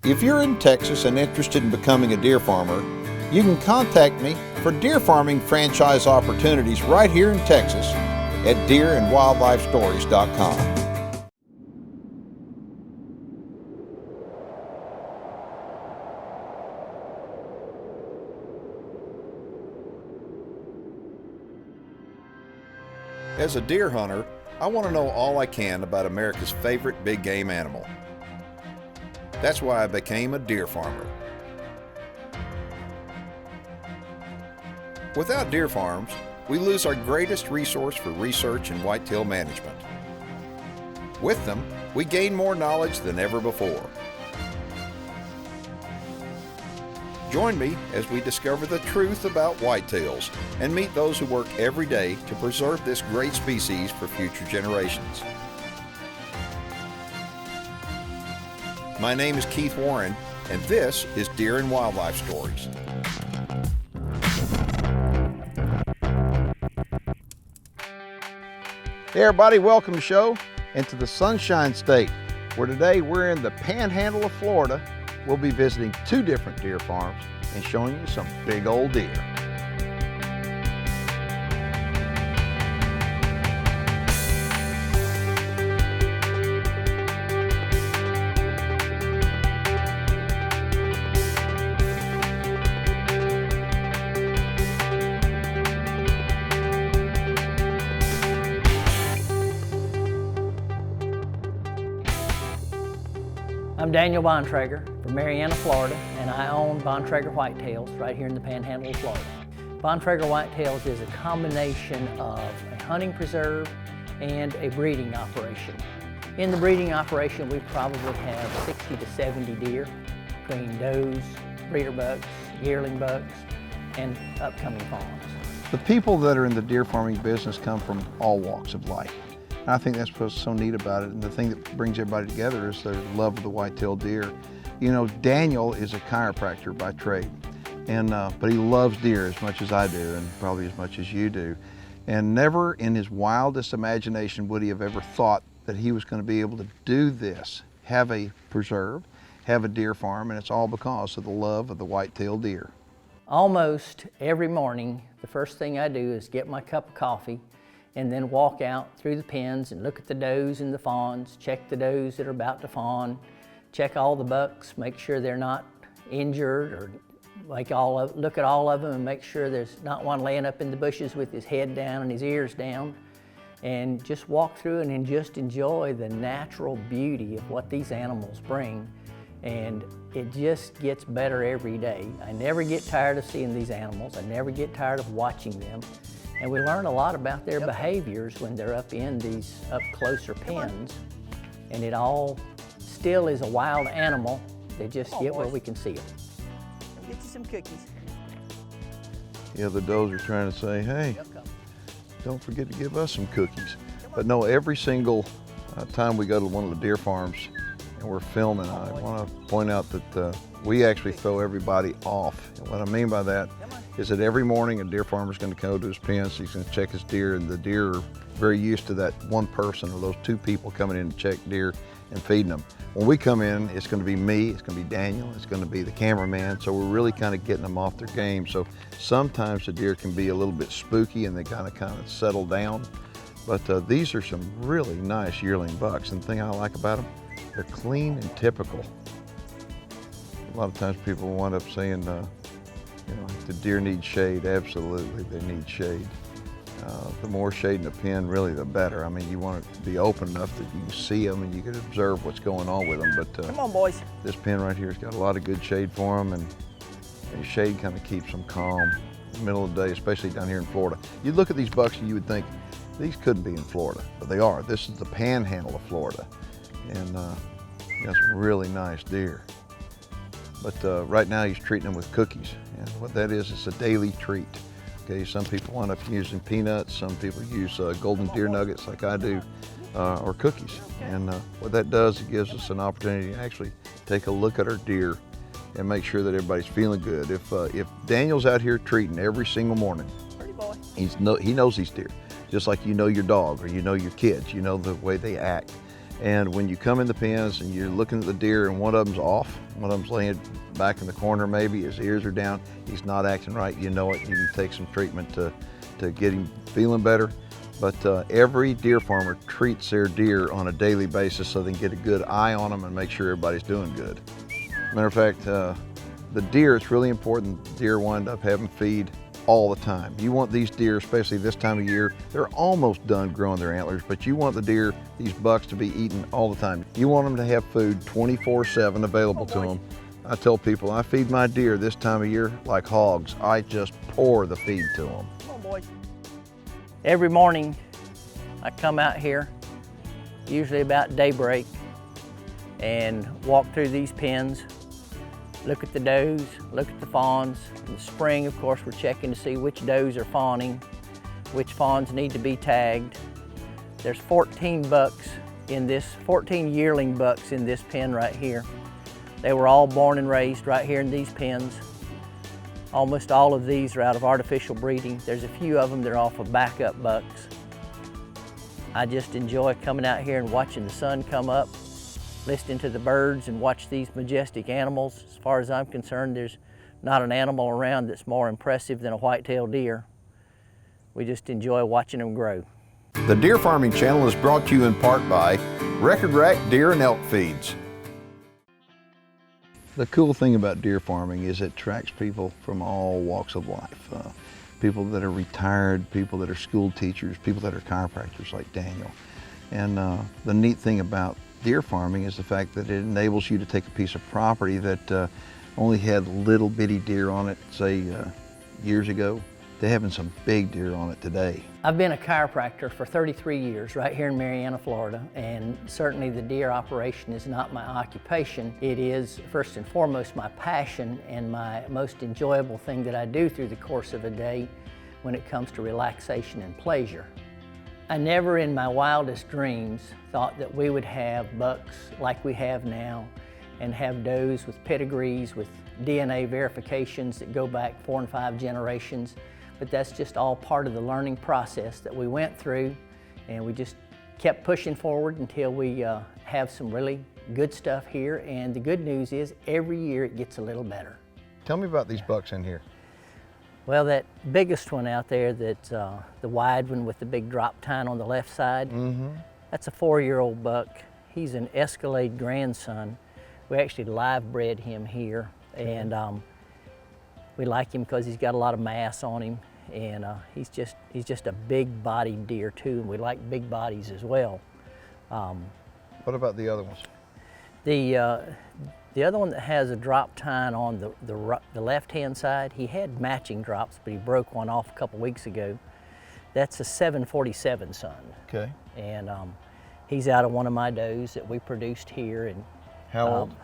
If you're in Texas and interested in becoming a deer farmer, you can contact me for deer farming franchise opportunities right here in Texas at deerandwildlifestories.com. As a deer hunter, I want to know all I can about America's favorite big game animal. That's why I became a deer farmer. Without deer farms, we lose our greatest resource for research and whitetail management. With them, we gain more knowledge than ever before. Join me as we discover the truth about whitetails and meet those who work every day to preserve this great species for future generations. My name is Keith Warren, and this is Deer and Wildlife Stories. Hey everybody, welcome to the show and to the Sunshine State, where today we're in the panhandle of Florida. We'll be visiting two different deer farms and showing you some big old deer. I'm Daniel Bontrager from Marianna, Florida, and I own Bontrager Whitetails right here in the panhandle of Florida. Bontrager Whitetails is a combination of a hunting preserve and a breeding operation. In the breeding operation, we probably have 60 to 70 deer, between does, breeder bucks, yearling bucks, and upcoming fawns. The people that are in the deer farming business come from all walks of life. And I think that's what's so neat about it, and the thing that brings everybody together is their love of the white-tailed deer. You know, Daniel is a chiropractor by trade, and but he loves deer as much as I do, and probably as much as you do. And never in his wildest imagination would he have ever thought that he was going to be able to do this, have a preserve, have a deer farm, and it's all because of the love of the white-tailed deer. Almost every morning, the first thing I do is get my cup of coffee and then walk out through the pens and look at the does and the fawns, check the does that are about to fawn, check all the bucks, make sure they're not injured, or look at all of them and make sure there's not one laying up in the bushes with his head down and his ears down, and just walk through and just enjoy the natural beauty of what these animals bring. And it just gets better every day. I never get tired of seeing these animals. I never get tired of watching them. And we learn a lot about their behaviors when they're up in these up closer pens. And it all still is a wild animal. They just get where we can see them. Get you some cookies. Yeah, the does are trying to say, hey, don't forget to give us some cookies. But no, every single time we go to one of the deer farms and we're filming, I want to point out that we actually throw everybody off. And what I mean by that is that every morning a deer farmer's going to go to his pen, so he's going to check his deer, and the deer are very used to that one person or those two people coming in to check deer and feeding them. When we come in, it's going to be me, it's going to be Daniel, it's going to be the cameraman, so we're really kind of getting them off their game. So sometimes the deer can be a little bit spooky and they kind of settle down, but these are some really nice yearling bucks, and the thing I like about them, they're clean and typical. A lot of times people wind up saying, you know, the deer need shade. Absolutely, they need shade. The more shade in the pen, really, the better. I mean, you want it to be open enough that you can see them and you can observe what's going on with them. But come on, boys. This pen right here has got a lot of good shade for them, and shade kind of keeps them calm in the middle of the day, especially down here in Florida. You look at these bucks and you would think these couldn't be in Florida, but they are. This is the panhandle of Florida, and got some really nice deer. But right now he's treating them with cookies, and what that is, it's a daily treat. Okay, some people wind up using peanuts, some people use golden deer nuggets like I do, or cookies. And what that does, it gives us an opportunity to actually take a look at our deer and make sure that everybody's feeling good. If Daniel's out here treating every single morning, he knows these deer, just like you know your dog or you know your kids, you know the way they act. And when you come in the pens and you're looking at the deer and one of them's off, one of them's laying back in the corner maybe, his ears are down, he's not acting right, you know it, you can take some treatment to get him feeling better. But every deer farmer treats their deer on a daily basis so they can get a good eye on them and make sure everybody's doing good. Matter of fact, the deer, it's really important deer wind up having feed all the time. You want these deer, especially this time of year, they're almost done growing their antlers, but you want the deer, these bucks, to be eating all the time. You want them to have food 24/7 available to them. I tell people, I feed my deer this time of year like hogs. I just pour the feed to them. Come on, boys. Every morning I come out here, usually about daybreak, and walk through these pens, look at the does, look at the fawns. In the spring, of course, we're checking to see which does are fawning, which fawns need to be tagged. There's 14 bucks in this, 14 yearling bucks in this pen right here. They were all born and raised right here in these pens. Almost all of these are out of artificial breeding. There's a few of them that are off of backup bucks. I just enjoy coming out here and watching the sun come up, listening to the birds and watch these majestic animals. As far as I'm concerned, there's not an animal around that's more impressive than a white-tailed deer. We just enjoy watching them grow. The Deer Farming Channel is brought to you in part by Record Rack Deer and Elk Feeds. The cool thing about deer farming is it attracts people from all walks of life. People that are retired, people that are school teachers, people that are chiropractors like Daniel. And the neat thing about deer farming is the fact that it enables you to take a piece of property that only had little bitty deer on it, say years ago, to having some big deer on it today. I've been a chiropractor for 33 years right here in Marianna, Florida, and certainly the deer operation is not my occupation. It is first and foremost my passion and my most enjoyable thing that I do through the course of a day when it comes to relaxation and pleasure. I never in my wildest dreams thought that we would have bucks like we have now and have does with pedigrees, with DNA verifications that go back 4 and 5 generations. But that's just all part of the learning process that we went through, and we just kept pushing forward until we have some really good stuff here. And the good news is every year it gets a little better. Tell me about these bucks in here. Well, that biggest one out there, that's the wide one with the big drop tine on the left side, that's a 4-year-old buck. He's an Escalade grandson. We actually live bred him here, and we like him because he's got a lot of mass on him, and he's just a big bodied deer too, and we like big bodies as well. What about the other ones? The other one that has a drop tine on the left-hand side, he had matching drops, but he broke one off a couple weeks ago. That's a 747 son. Okay. And he's out of one of my does that we produced here. And how old?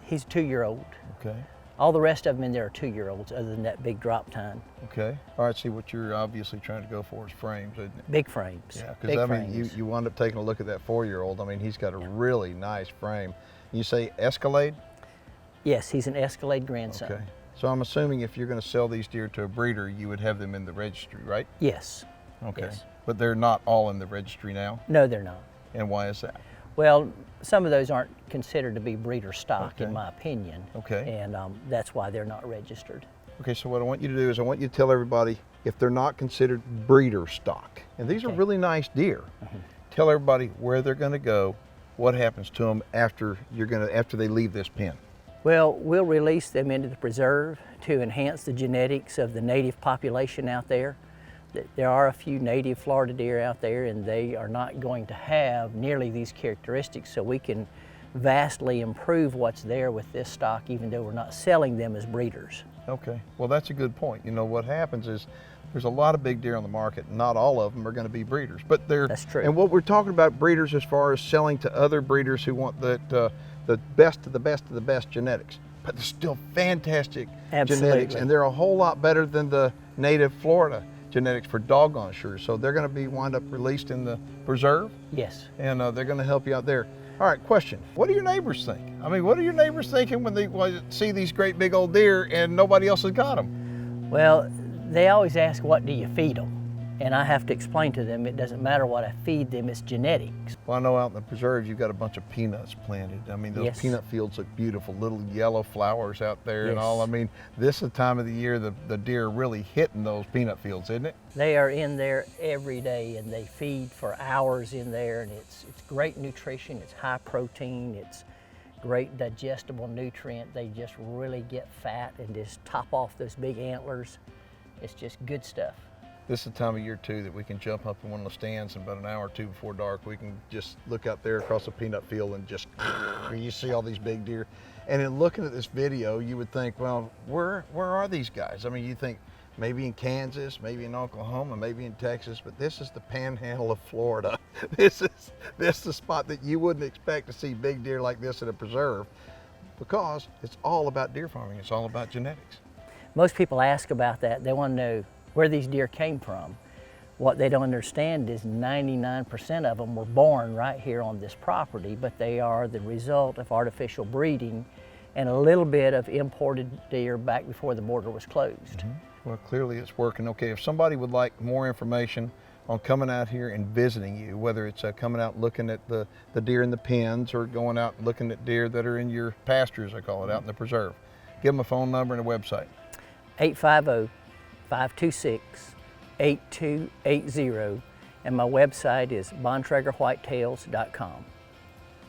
He's a 2-year-old. Okay. All the rest of them in there are 2-year-olds, other than that big drop tine. Okay. All right, see, what you're obviously trying to go for is frames, isn't it? Big frames. Yeah, because I mean, you wound up taking a look at that 4-year-old. I mean, he's got a really nice frame. You say Escalade? Yes, he's an Escalade grandson. Okay. So I'm assuming if you're going to sell these deer to a breeder, you would have them in the registry, right? Yes. Okay. Yes. But they're not all in the registry now? No, they're not. And why is that? Well, some of those aren't considered to be breeder stock, Okay. in my opinion. Okay. And that's why they're not registered. Okay, so what I want you to do is I want you to tell everybody if they're not considered breeder stock, and these are really nice deer, tell everybody where they're going to go, what happens to them after they leave this pen. Well, we'll release them into the preserve to enhance the genetics of the native population out there. There are a few native Florida deer out there, and they are not going to have nearly these characteristics, so we can vastly improve what's there with this stock, even though we're not selling them as breeders. Okay, well that's a good point. You know, what happens is there's a lot of big deer on the market. Not all of them are going to be breeders, but That's true. And what we're talking about breeders as far as selling to other breeders who want the best of the best of the best genetics, but they're still fantastic genetics, and they're a whole lot better than the native Florida genetics for doggone sure. So they're going to be wind up released in the preserve. Yes. And they're going to help you out there. All right, question. What do your neighbors think? I mean, what are your neighbors thinking when they see these great big old deer and nobody else has got them? Well, they always ask, what do you feed them? And I have to explain to them, it doesn't matter what I feed them, it's genetics. Well, I know out in the preserves you've got a bunch of peanuts planted. I mean, those Yes. peanut fields look beautiful, little yellow flowers out there and Yes. all. I mean, this is the time of the year the deer are really hitting those peanut fields, isn't it? They are in there every day and they feed for hours in there, and it's great nutrition, it's high protein, it's great digestible nutrient. They just really get fat and just top off those big antlers. It's just good stuff. This is the time of year too that we can jump up in one of the stands, and about an hour or two before dark we can just look out there across the peanut field and just you see all these big deer. And in looking at this video you would think, well, where are these guys? I mean, you think maybe in Kansas, maybe in Oklahoma, maybe in Texas, but this is the panhandle of Florida. This is the spot that you wouldn't expect to see big deer like this at a preserve, because it's all about deer farming. It's all about genetics. Most people ask about that. They want to know where these deer came from. What they don't understand is 99% of them were born right here on this property, but they are the result of artificial breeding and a little bit of imported deer back before the border was closed. Well, clearly it's working. Okay, if somebody would like more information on coming out here and visiting you, whether it's coming out looking at the deer in the pens or going out and looking at deer that are in your pastures, I call it, out in the preserve, give them a phone number and a website. 850-526-8280, and my website is bontragerwhitetails.com.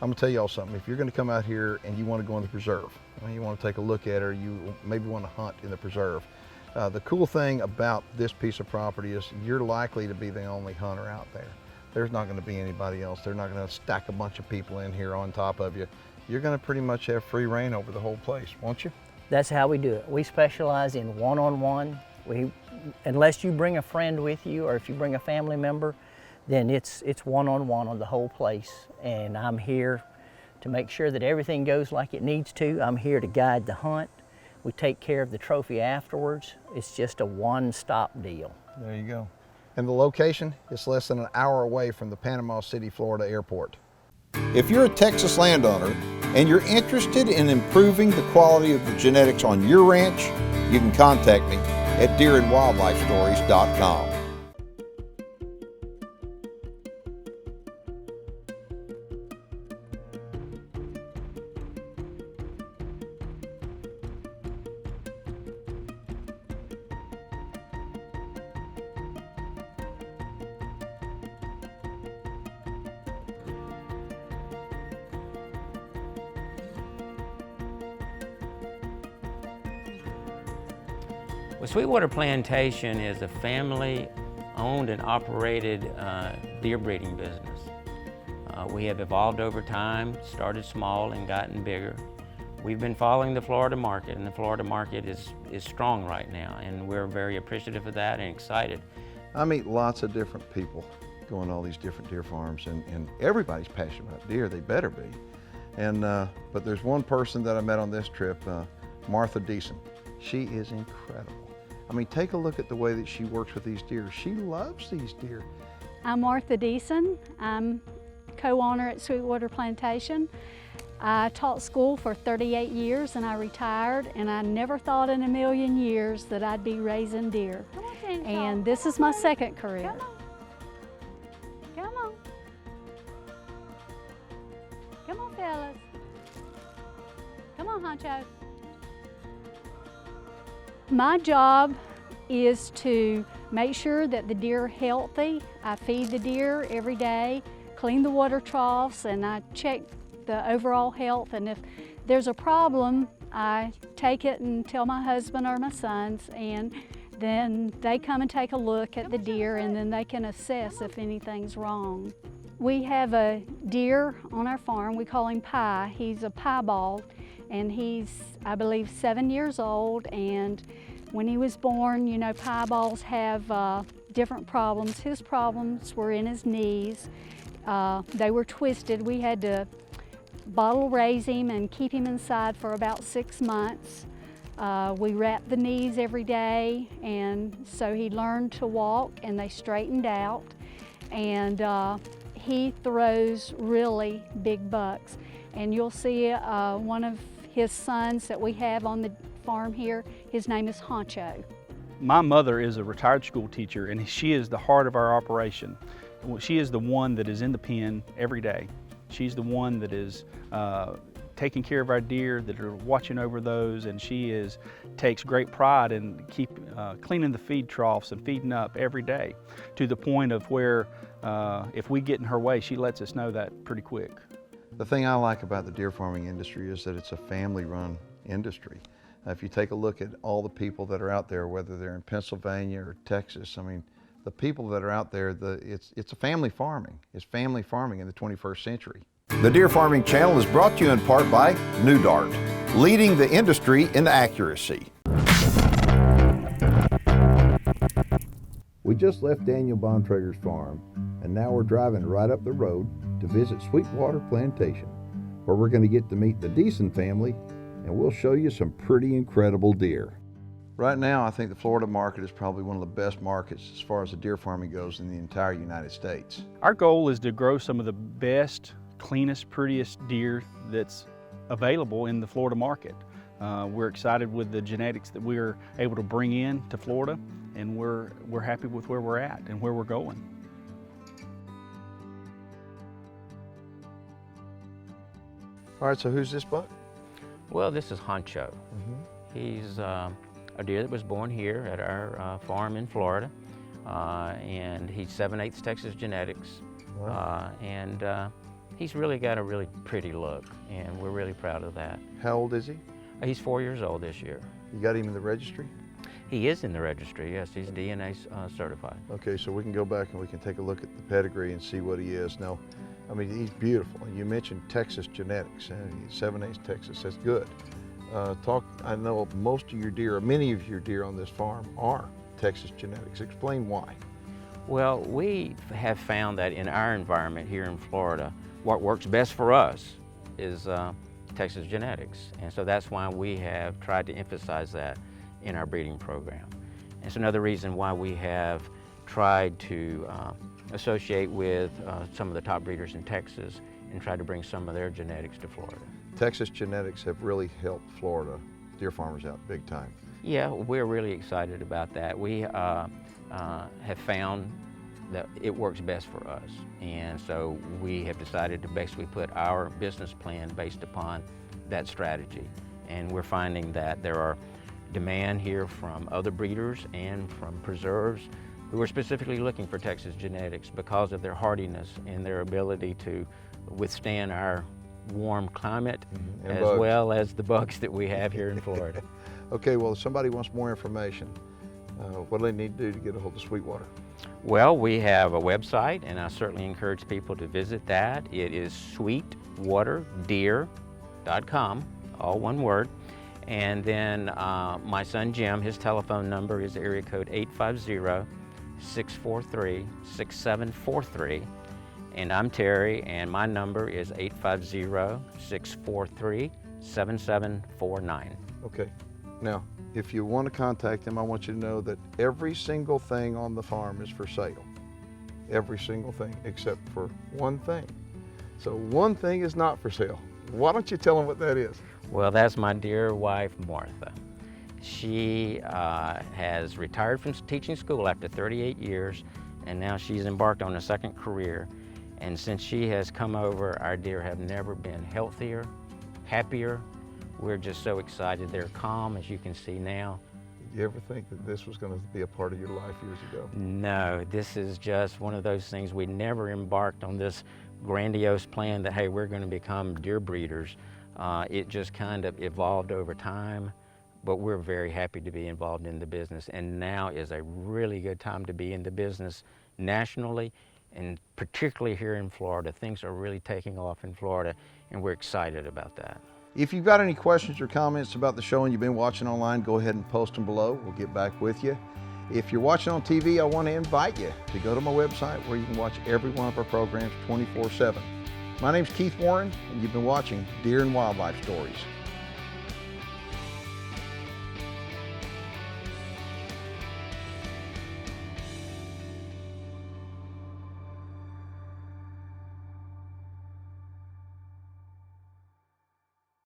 I'm gonna tell y'all something. If you're gonna come out here and you wanna go in the preserve, and you wanna take a look at it, or you maybe wanna hunt in the preserve, the cool thing about this piece of property is you're likely to be the only hunter out there. There's not gonna be anybody else. They're not gonna stack a bunch of people in here on top of you. You're gonna pretty much have free reign over the whole place, won't you? That's how we do it. We specialize in one-on-one. Unless you bring a friend with you, or if you bring a family member, then it's one-on-one on the whole place. And I'm here to make sure that everything goes like it needs to. I'm here to guide the hunt. We take care of the trophy afterwards. It's just a one-stop deal. There you go. And the location is less than an hour away from the Panama City, Florida airport. If you're a Texas landowner and you're interested in improving the quality of the genetics on your ranch, you can contact me at deerandwildlifestories.com. Well, Sweetwater Plantation is a family-owned and operated deer breeding business. We have evolved over time, started small and gotten bigger. We've been following the Florida market, and the Florida market is strong right now, and we're very appreciative of that and excited. I meet lots of different people going to all these different deer farms, and everybody's passionate about deer. They better be. And but there's one person that I met on this trip, Martha Deason. She is incredible. I mean, take a look at the way that she works with these deer. She loves these deer. I'm Martha Deason. I'm co-owner at Sweetwater Plantation. I taught school for 38 years and I retired, and I never thought in a million years that I'd be raising deer. And this is my second career. Come on. Come on, fellas. Come on, Honcho. My job is to make sure that the deer are healthy. I feed the deer every day, clean the water troughs, and I check the overall health. And if there's a problem, I take it and tell my husband or my sons, and then they come and take a look at the deer, and then they can assess if anything's wrong. We have a deer on our farm. We call him Pie. He's a piebald, and he's, I believe, 7 years old. And when he was born, you know, piebalds have different problems. His problems were in his knees. They were twisted. We had to bottle raise him and keep him inside for about 6 months. We wrapped the knees every day, and so he learned to walk, and they straightened out. And he throws really big bucks. And you'll see one of his sons that we have on the farm here, his name is Honcho. My mother is a retired school teacher, and she is the heart of our operation. She is the one that is in the pen every day. She's the one that is taking care of our deer, that are watching over those, and she takes great pride in cleaning the feed troughs and feeding up every day, to the point of where if we get in her way, she lets us know that pretty quick. The thing I like about the deer farming industry is that it's a family-run industry. If you take a look at all the people that are out there, whether they're in Pennsylvania or Texas, I mean, the people that are out there, it's a family farming. It's family farming in the 21st century. The Deer Farming Channel is brought to you in part by New Dart, leading the industry in accuracy. We just left Daniel Bontrager's farm, and now we're driving right up the road to visit Sweetwater Plantation, where we're going to get to meet the Deason family, and we'll show you some pretty incredible deer. Right now, I think the Florida market is probably one of the best markets as far as the deer farming goes in the entire United States. Our goal is to grow some of the best, cleanest, prettiest deer that's available in the Florida market. We're excited with the genetics that we're able to bring in to Florida, and we're happy with where we're at and where we're going. All right, so who's this buck? Well, this is Honcho. He's a deer that was born here at our farm in Florida, and he's 7/8 Texas genetics. Wow. He's really got a really pretty look, and we're really proud of that. How old is he? He's 4 years old this year. You got him in the registry? He is in the registry, yes. He's DNA certified. Okay, so we can go back and we can take a look at the pedigree and see what he is. Now, I mean, he's beautiful. You mentioned Texas genetics, and 7/8 Texas, that's good. I know most of your deer, or many of your deer on this farm are Texas genetics. Explain why. Well, we have found that in our environment here in Florida, what works best for us is Texas genetics. And so that's why we have tried to emphasize that in our breeding program. It's another reason why we have tried to associate with some of the top breeders in Texas and try to bring some of their genetics to Florida. Texas genetics have really helped Florida deer farmers out big time. Yeah, we're really excited about that. We have found that it works best for us, and so we have decided to basically put our business plan based upon that strategy. And we're finding that there are demand here from other breeders and from preserves who are specifically looking for Texas genetics because of their hardiness and their ability to withstand our warm climate, as bugs. well as the bugs that we have here in Florida. Okay, well, if somebody wants more information, what do they need to do to get a hold of Sweetwater? Well, we have a website, and I certainly encourage people to visit that. It is sweetwaterdeer.com, all one word. And then my son Jim, his telephone number is area code 850-643-6743. And I'm Terry, and my number is 850-643-7749. Okay, now, if you want to contact them, I want you to know that every single thing on the farm is for sale. Every single thing, except for one thing. So one thing is not for sale. Why don't you tell them what that is? Well, that's my dear wife, Martha. She has retired from teaching school after 38 years, and now she's embarked on a second career. And since she has come over, our deer have never been healthier, happier. We're just so excited. They're calm, as you can see now. Did you ever think that this was going to be a part of your life years ago? No, this is just one of those things. We never embarked on this grandiose plan that, hey, we're going to become deer breeders. It just kind of evolved over time, but we're very happy to be involved in the business. And now is a really good time to be in the business nationally, and particularly here in Florida. Things are really taking off in Florida, and we're excited about that. If you've got any questions or comments about the show and you've been watching online, go ahead and post them below. We'll get back with you. If you're watching on TV, I want to invite you to go to my website where you can watch every one of our programs 24/7. My name's Keith Warren, and you've been watching Deer and Wildlife Stories.